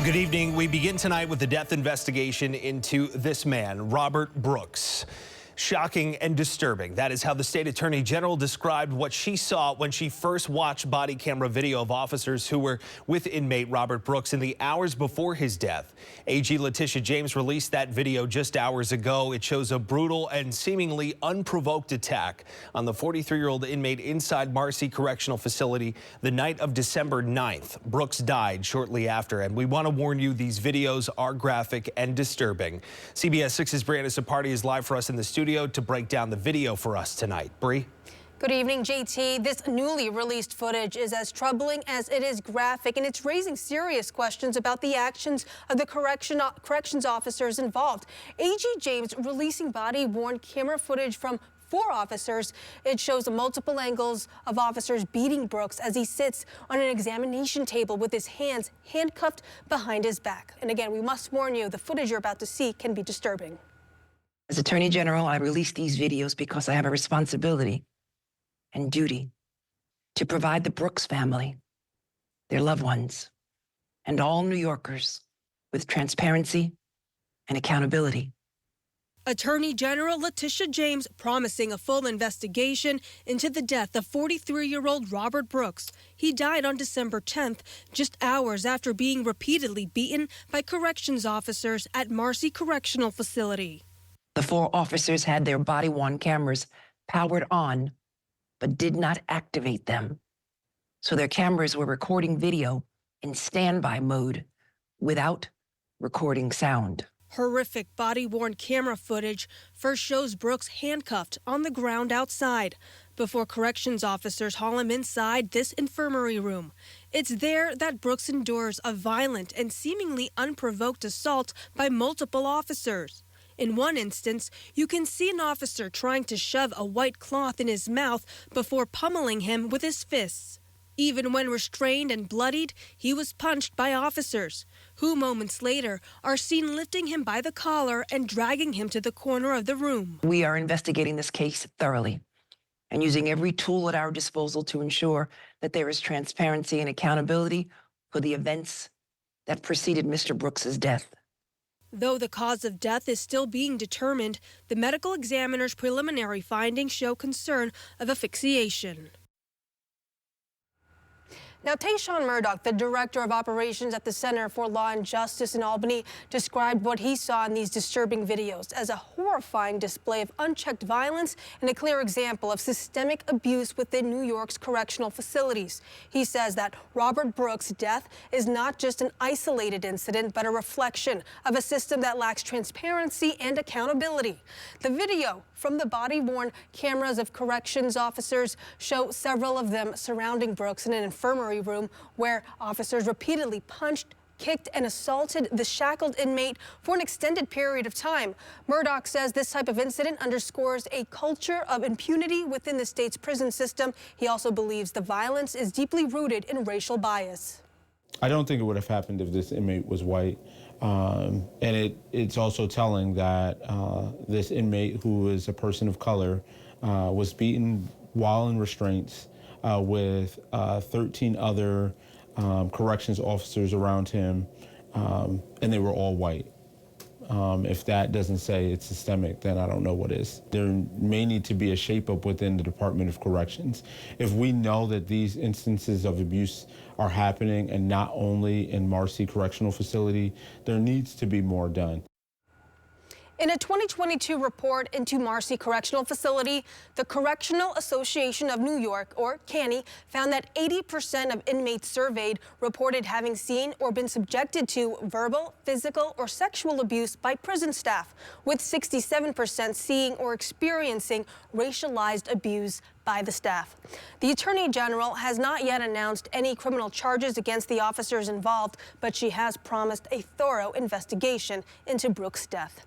Good evening. We begin tonight with the death investigation into this man, Robert Brooks. Shocking and disturbing. That is how the state attorney general described what she saw when she first watched body camera video of officers who were with inmate Robert Brooks in the hours before his death. AG Letitia James released that video just hours ago. It shows a brutal and seemingly unprovoked attack on the 43-year-old inmate inside Marcy Correctional Facility the night of December 9th. Brooks died shortly after, and we want to warn you, these videos are graphic and disturbing. CBS 6's Brianna Sapardi is live for us in the studio to break down the video for us tonight. Bree? Good evening, JT. This newly released footage is as troubling as it is graphic, and it's raising serious questions about the actions of the corrections officers involved. AG James releasing body-worn camera footage from 4 officers. It shows multiple angles of officers beating Brooks as he sits on an examination table with his hands handcuffed behind his back. And again, we must warn you, the footage you're about to see can be disturbing. As Attorney General, I release these videos because I have a responsibility and duty to provide the Brooks family, their loved ones, and all New Yorkers with transparency and accountability. Attorney General Letitia James promising a full investigation into the death of 43-year-old Robert Brooks. He died on December 10th, just hours after being repeatedly beaten by corrections officers at Marcy Correctional Facility. The 4 officers had their body-worn cameras powered on, but did not activate them. So their cameras were recording video in standby mode without recording sound. Horrific body-worn camera footage first shows Brooks handcuffed on the ground outside before corrections officers haul him inside this infirmary room. It's there that Brooks endures a violent and seemingly unprovoked assault by multiple officers. In one instance, you can see an officer trying to shove a white cloth in his mouth before pummeling him with his fists. Even when restrained and bloodied, he was punched by officers, who moments later are seen lifting him by the collar and dragging him to the corner of the room. We are investigating this case thoroughly and using every tool at our disposal to ensure that there is transparency and accountability for the events that preceded Mr. Brooks's death. Though the cause of death is still being determined, the medical examiner's preliminary findings show concern of asphyxiation. Now, Tayshawn Murdoch, the director of operations at the Center for Law and Justice in Albany, described what he saw in these disturbing videos as a horrifying display of unchecked violence and a clear example of systemic abuse within New York's correctional facilities. He says that Robert Brooks' death is not just an isolated incident, but a reflection of a system that lacks transparency and accountability. The video from the body-worn cameras of corrections officers show several of them surrounding Brooks in an infirmary room where officers repeatedly punched, kicked, and assaulted the shackled inmate for an extended period of time. Murdoch says this type of incident underscores a culture of impunity within the state's prison system. He also believes the violence is deeply rooted in racial bias. I don't think it would have happened if this inmate was white. And it's also telling that this inmate, who is a person of color, was beaten while in restraints with 13 other corrections officers around him, and they were all white. If that doesn't say it's systemic, then I don't know what is. There may need to be a shape-up within the Department of Corrections. If we know that these instances of abuse are happening, and not only in Marcy Correctional Facility, there needs to be more done. In a 2022 report into Marcy Correctional Facility, the Correctional Association of New York, or CANY, found that 80% of inmates surveyed reported having seen or been subjected to verbal, physical, or sexual abuse by prison staff, with 67% seeing or experiencing racialized abuse by the staff. The Attorney General has not yet announced any criminal charges against the officers involved, but she has promised a thorough investigation into Brooks' death.